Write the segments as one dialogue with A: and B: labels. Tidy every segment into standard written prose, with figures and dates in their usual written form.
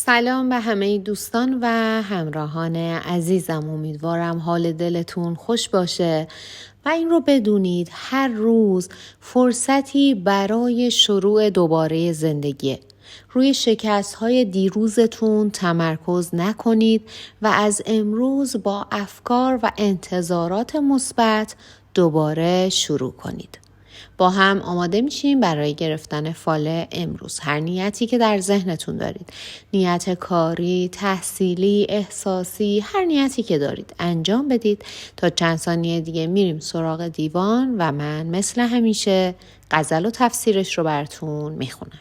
A: سلام به همه دوستان و همراهان عزیزم. امیدوارم حال دلتون خوش باشه و این رو بدونید هر روز فرصتی برای شروع دوباره زندگیه. روی شکست‌های دیروزتون تمرکز نکنید و از امروز با افکار و انتظارات مثبت دوباره شروع کنید. با هم آماده میشیم برای گرفتن فال امروز. هر نیتی که در ذهنتون دارید، نیت کاری، تحصیلی، احساسی، هر نیتی که دارید انجام بدید. تا چند ثانیه دیگه میریم سراغ دیوان و من مثل همیشه غزل و تفسیرش رو براتون میخونم.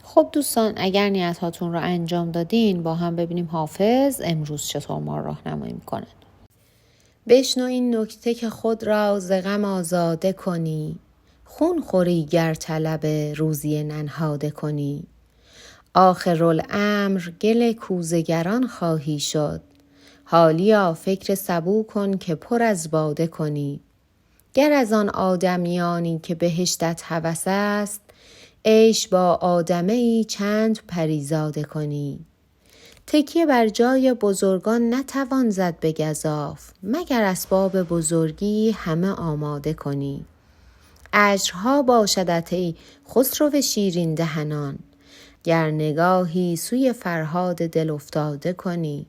A: خب دوستان، اگر نیت هاتون رو انجام دادین با هم ببینیم حافظ امروز چطور ما راهنمایی میکنه. بشنو این نکته که خود را ز غم آزاده کنی، خون خوری گر طلب روزی ننهاده کنی. آخرالامر گل کوزگران خواهی شد، حالیا فکر سبو کن که پر از باده کنی. گر از آن آدمیانی که بهشتت هوس است، عیش با آدمیی چند پریزاده کنی. تکیه بر جای بزرگان نتوان زد به گزاف، مگر اسباب بزرگی همه آماده کنی. اجرها باشدت ای خسرو شیرین دهنان، گر نگاهی سوی فرهاد دل افتاده کنی.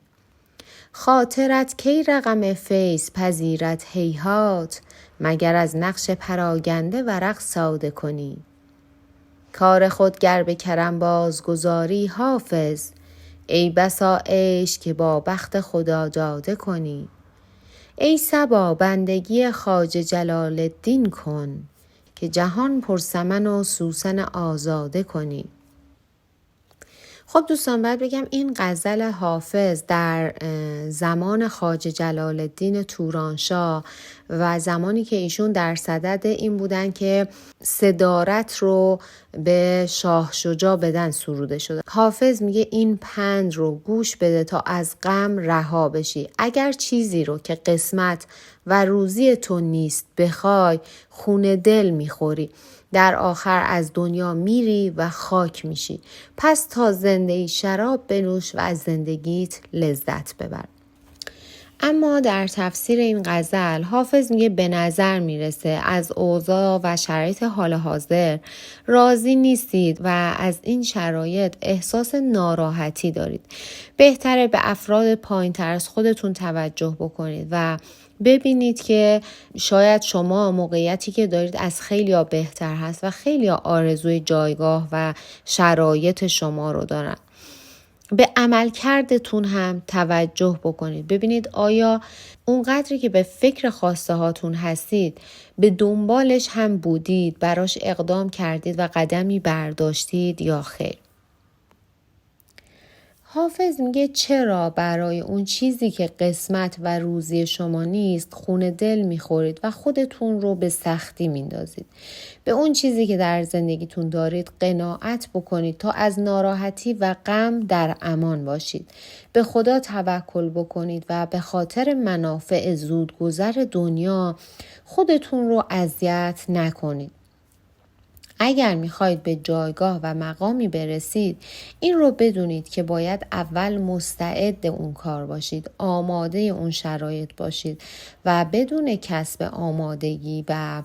A: خاطرت کی رقم فیض پذیرد هیهات، مگر از نقش پراگنده ورق ساده کنی. کار خود گر به کرم بازگذاری حافظ، ای بسا عیش که با بخت خدا داده کنی. ای صبا بندگی خواجه جلال الدین کن، که جهان پر سمن و سوسن آزاده کنی. خب دوستان، باید بگم این غزل حافظ در زمان خواجه جلال الدین تورانشاه و زمانی که ایشون در صدد این بودن که صدارت رو به شاه شجاع بدن سروده شده. حافظ میگه این پند رو گوش بده تا از غم رها بشی. اگر چیزی رو که قسمت و روزی تو نیست بخوای، خون دل میخوری، در آخر از دنیا میری و خاک میشی. پس تا زندگی شراب بنوش و از زندگیت لذت ببر. اما در تفسیر این غزل حافظ میگه به نظر میرسه از اوضاع و شرایط حال حاضر راضی نیستید و از این شرایط احساس ناراحتی دارید. بهتره به افراد پایین‌تر از خودتون توجه بکنید و ببینید که شاید شما موقعیتی که دارید از خیلیا بهتر هست و خیلیا آرزوی جایگاه و شرایط شما رو دارن. به عملکردتون هم توجه بکنید. ببینید آیا اونقدری که به فکر خواسته هاتون هستید به دنبالش هم بودید، براش اقدام کردید و قدمی برداشتید یا خیر. حافظ میگه چرا برای اون چیزی که قسمت و روزی شما نیست خون دل میخورید و خودتون رو به سختی میندازید. به اون چیزی که در زندگیتون دارید قناعت بکنید تا از ناراحتی و غم در امان باشید. به خدا توکل بکنید و به خاطر منافع زودگذر دنیا خودتون رو اذیت نکنید. اگر میخواید به جایگاه و مقامی برسید، این رو بدونید که باید اول مستعد اون کار باشید، آماده اون شرایط باشید و بدون کسب آمادگی و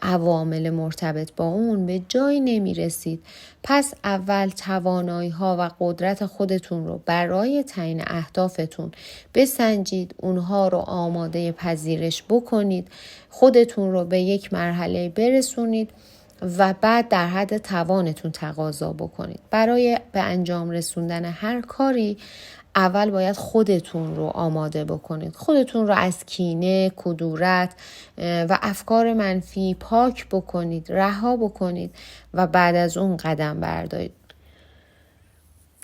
A: عوامل مرتبط با اون به جایی نمیرسید. پس اول توانایی ها و قدرت خودتون رو برای تعیین اهدافتون بسنجید، اونها رو آماده پذیرش بکنید، خودتون رو به یک مرحله برسونید و بعد در حد توانتون تقاضا بکنید. برای به انجام رسوندن هر کاری اول باید خودتون رو آماده بکنید. خودتون رو از کینه، کدورت و افکار منفی پاک بکنید، رها بکنید و بعد از اون قدم بردارید.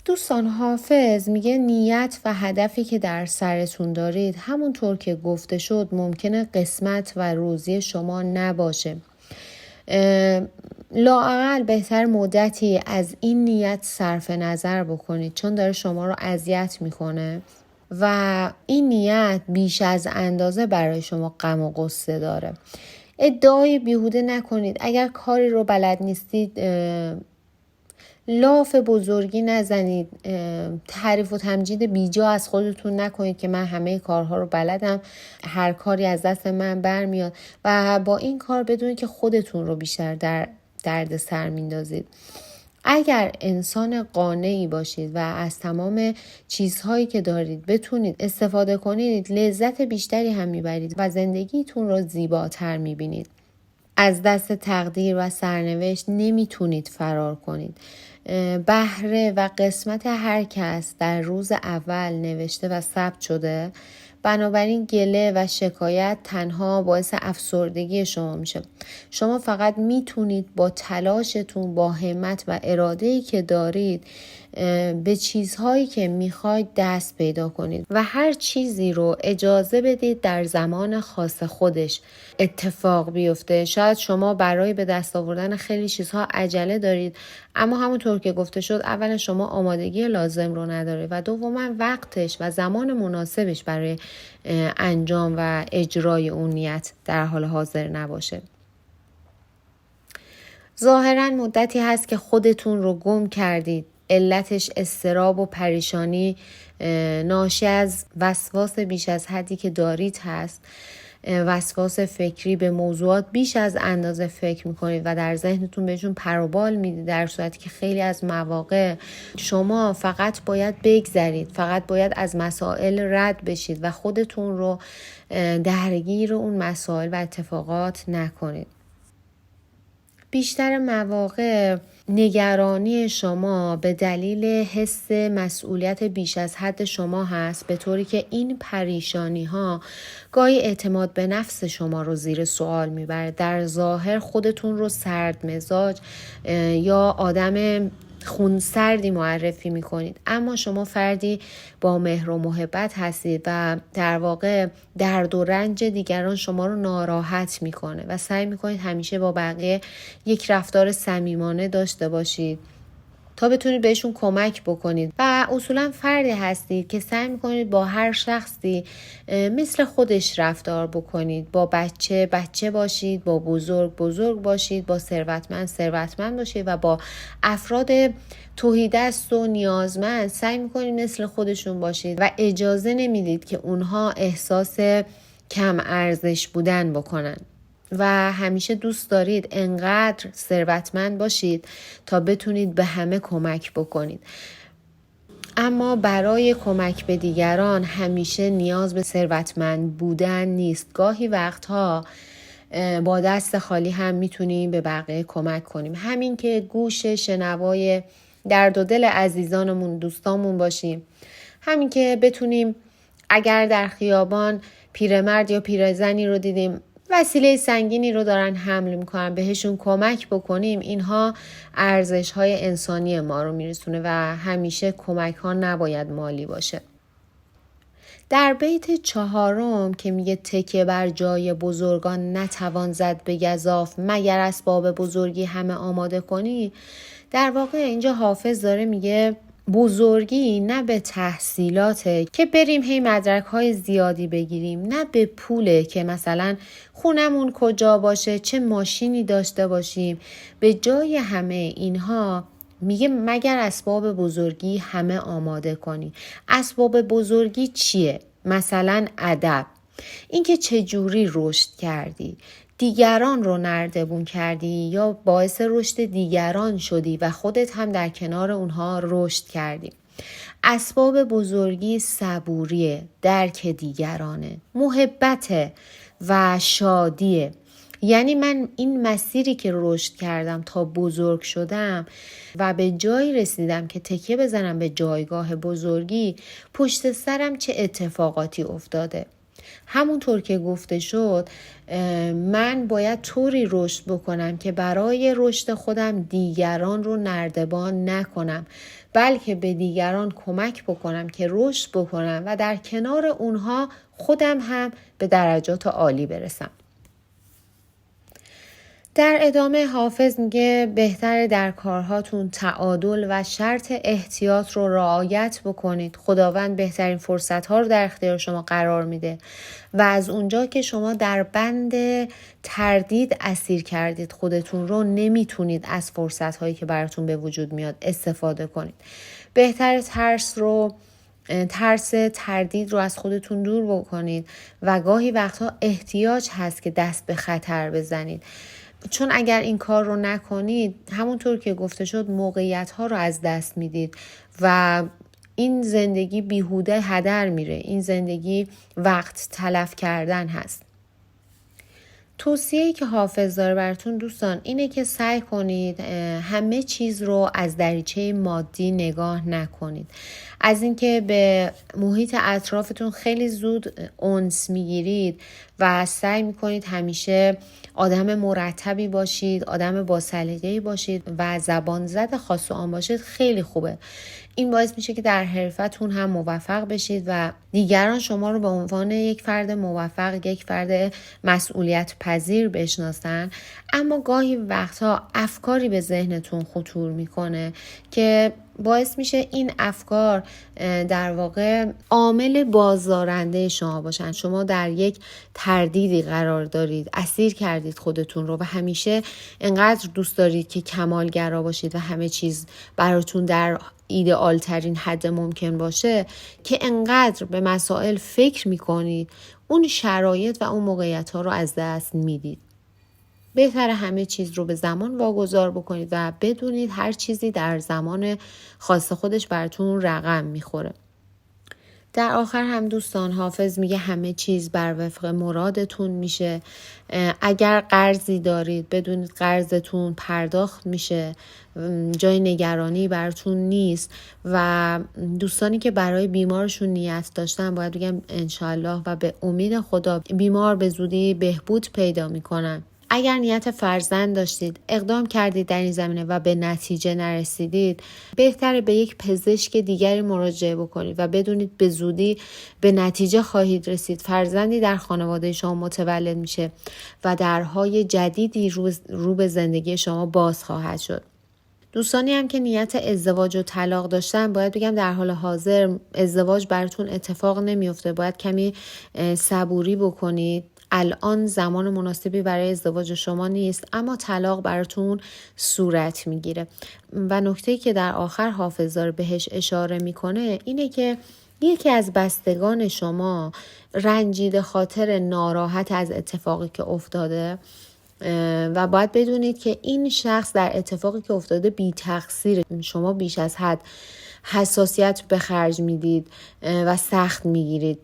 A: دوستان، حافظ میگه نیت و هدفی که در سرتون دارید همونطور که گفته شد ممکنه قسمت و روزی شما نباشه. لااقل بهتر مدتی از این نیت صرف نظر بکنید، چون داره شما رو اذیت میکنه و این نیت بیش از اندازه برای شما غم و غصه داره. ادعای بیهوده نکنید. اگر کاری رو بلد نیستید لاف بزرگی نزنید. تعریف و تمجید بیجا از خودتون نکنید که من همه کارها رو بلدم، هر کاری از دست من برمیاد و با این کار بدونید که خودتون رو بیشتر در درد سر میندازید. اگر انسان قانعی باشید و از تمام چیزهایی که دارید بتونید استفاده کنید، لذت بیشتری هم میبرید و زندگیتون رو زیباتر میبینید. از دست تقدیر و سرنوشت نمیتونید فرار کنید. بهره و قسمت هر کس در روز اول نوشته و ثبت شده، بنابراین گله و شکایت تنها باعث افسردگی شما میشه. شما فقط میتونید با تلاشتون، با همت و اراده‌ای که دارید به چیزهایی که میخواید دست پیدا کنید و هر چیزی رو اجازه بدید در زمان خاص خودش اتفاق بیفته. شاید شما برای به دست آوردن خیلی چیزها عجله دارید، اما همونطور که گفته شد، اولا شما آمادگی لازم رو نداره و دوما وقتش و زمان مناسبش برای انجام و اجرای اون نیت در حال حاضر نباشه. ظاهراً مدتی هست که خودتون رو گم کردید. علتش اضطراب و پریشانی ناشی از وسواس بیش از حدی که دارید هست. وسواس فکری، به موضوعات بیش از اندازه فکر میکنید و در ذهنتون بهشون پر و بال میدید، در صورتی که خیلی از مواقع شما فقط باید بگذرید، فقط باید از مسائل رد بشید و خودتون رو درگیر اون مسائل و اتفاقات نکنید. بیشتر مواقع نگرانی شما به دلیل حس مسئولیت بیش از حد شما هست، به طوری که این پریشانی ها گاهی اعتماد به نفس شما رو زیر سوال میبره. در ظاهر خودتون رو سرد مزاج یا آدم خونسردی معرفی میکنید، اما شما فردی با مهر و محبت هستید و در واقع درد و رنج دیگران شما رو ناراحت میکنه و سعی میکنید همیشه با بقیه یک رفتار صمیمانه داشته باشید تا بتونید بهشون کمک بکنید و اصولا فردی هستید که سعی میکنید با هر شخصی مثل خودش رفتار بکنید. با بچه بچه باشید، با بزرگ بزرگ باشید، با ثروتمند ثروتمند باشید و با افراد تهیدست و نیازمند سعی میکنید مثل خودشون باشید و اجازه نمیدید که اونها احساس کم ارزش بودن بکنن و همیشه دوست دارید انقدر ثروتمند باشید تا بتونید به همه کمک بکنید. اما برای کمک به دیگران همیشه نیاز به ثروتمند بودن نیست. گاهی وقتها با دست خالی هم میتونیم به بقیه کمک کنیم. همین که گوش شنوای درد و دل عزیزانمون، دوستامون باشیم. همین که بتونیم اگر در خیابان پیرمرد یا پیرزنی رو دیدیم وسیله سنگینی رو دارن حمل میکنن، بهشون کمک بکنیم. اینها ارزش های انسانی ما رو میرسونه و همیشه کمک ها نباید مالی باشه. در بیت 4 که میگه تکیه بر جای بزرگان نتوان زد به گزاف، مگر اسباب بزرگی همه آماده کنی، در واقع اینجا حافظ داره میگه بزرگی نه به تحصیلاته که بریم هی مدرک های زیادی بگیریم، نه به پوله که مثلا خونمون کجا باشه، چه ماشینی داشته باشیم. به جای همه اینها میگه مگر اسباب بزرگی همه آماده کنی. اسباب بزرگی چیه؟ مثلا ادب، اینکه چجوری رشد کردی، دیگران رو نردبون کردی یا باعث رشد دیگران شدی و خودت هم در کنار اونها رشد کردی. اسباب بزرگی صبوریه، درک دیگرانه، محبته و شادیه. یعنی من این مسیری که رشد کردم تا بزرگ شدم و به جایی رسیدم که تکیه بزنم به جایگاه بزرگی، پشت سرم چه اتفاقاتی افتاده. همونطور که گفته شد من باید طوری رشد بکنم که برای رشد خودم دیگران رو نردبان نکنم، بلکه به دیگران کمک بکنم که رشد بکنم و در کنار اونها خودم هم به درجات عالی برسم. در ادامه حافظ میگه بهتره در کارهاتون تعادل و شرط احتیاط رو رعایت بکنید. خداوند بهترین فرصت‌ها رو در اختیار شما قرار میده و از اونجا که شما در بند تردید اسیر کردید خودتون رو، نمیتونید از فرصت‌هایی که براتون به وجود میاد استفاده کنید. بهتره ترس تردید رو از خودتون دور بکنید و گاهی وقتها احتیاج هست که دست به خطر بزنید، چون اگر این کار رو نکنید همونطور که گفته شد موقعیت ها رو از دست میدید و این زندگی بیهوده هدر میره. این زندگی وقت تلف کردن هست. توصیه‌ای که حافظ داره براتون دوستان اینه که سعی کنید همه چیز رو از دریچه مادی نگاه نکنید. از اینکه به محیط اطرافتون خیلی زود انس میگیرید و سعی میکنید همیشه آدم مرتبی باشید، آدم با سلیقه‌ای باشید و زبان زد خاص و عام باشید، خیلی خوبه. این باعث میشه که در حرفتون هم موفق بشید و دیگران شما رو به عنوان یک فرد موفق، یک فرد مسئولیت پذیر بشناسن. اما گاهی وقتها افکاری به ذهنتون خطور میکنه که باعث میشه این افکار در واقع عامل بازدارنده شما باشن. شما در یک تردیدی قرار دارید، اسیر کردید خودتون رو و همیشه انقدر دوست دارید که کمالگرا باشید و همه چیز براتون در ایدئال ترین حد ممکن باشه که انقدر به مسائل فکر میکنید اون شرایط و اون موقعیت ها رو از دست میدید. بهتره همه چیز رو به زمان واگذار بکنید و بدونید هر چیزی در زمان خاص خودش براتون رقم میخوره. در آخر هم دوستان حافظ میگه همه چیز بر وفق مرادتون میشه. اگر قرضی دارید بدونید قرضتون پرداخت میشه، جای نگرانی براتون نیست و دوستانی که برای بیمارشون نیت داشتن باید بگم انشالله و به امید خدا بیمار به زودی بهبود پیدا میکنن. اگر نیت فرزند داشتید، اقدام کردید در این زمینه و به نتیجه نرسیدید، بهتره به یک پزشک دیگری مراجعه بکنید و بدونید به زودی به نتیجه خواهید رسید. فرزندی در خانواده شما متولد میشه و درهای جدیدی رو به زندگی شما باز خواهد شد. دوستانی هم که نیت ازدواج و طلاق داشتن باید بگم در حال حاضر ازدواج براتون اتفاق نمیفته. باید کمی صبوری بکنید. الان زمان مناسبی برای ازدواج شما نیست، اما طلاق براتون صورت میگیره. و نکته‌ای که در آخر حافظ داره بهش اشاره میکنه اینه که یکی از بستگان شما رنجیده خاطر، ناراحت از اتفاقی که افتاده و باید بدونید که این شخص در اتفاقی که افتاده بی تقصیر. شما بیش از حد حساسیت به خرج میدید و سخت میگیرید.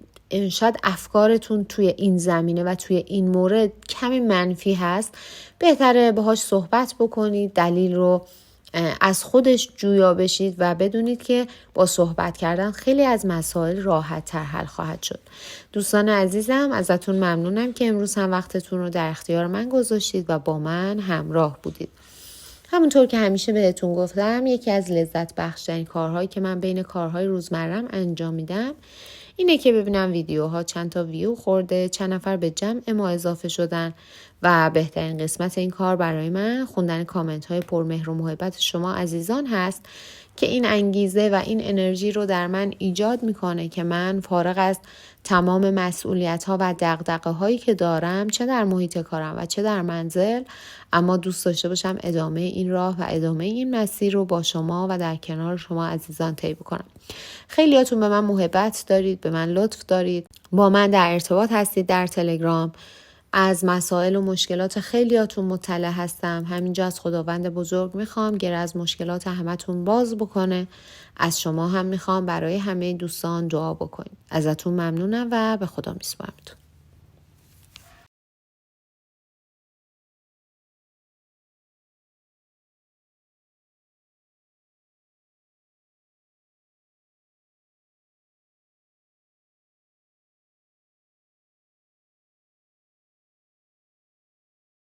A: شاید افکارتون توی این زمینه و توی این مورد کمی منفی هست. بهتره باهاش صحبت بکنید، دلیل رو از خودش جویا بشید و بدونید که با صحبت کردن خیلی از مسائل راحت تر حل خواهد شد. دوستان عزیزم ازتون ممنونم که امروز هم وقتتون رو در اختیار من گذاشتید و با من همراه بودید. همونطور که همیشه بهتون گفتم یکی از لذت بخشترین کارهایی که من بین کارهای روزمرم انجام میدم اینه که ببینم ویدیوها چند تا ویو خورده، چند نفر به جمع ما اضافه شدن و بهترین قسمت این کار برای من خوندن کامنت های پرمهر و محبت شما عزیزان هست که این انگیزه و این انرژی رو در من ایجاد میکنه که من فارغ از تمام مسئولیت ها و دغدغه هایی که دارم، چه در محیط کارم و چه در منزل، اما دوست داشته باشم ادامه این راه و ادامه این مسیر رو با شما و در کنار شما عزیزان طی بکنم. خیلیاتون به من محبت دارید، به من لطف دارید، با من در ارتباط هستید در تلگرام. از مسائل و مشکلات خیلیاتون مطلع هستم. همینجا از خداوند بزرگ میخوام گره از مشکلات همتون باز بکنه. از شما هم میخوام برای همه دوستان دعا بکنید. ازتون ممنونم و به خدا میسپارمتون.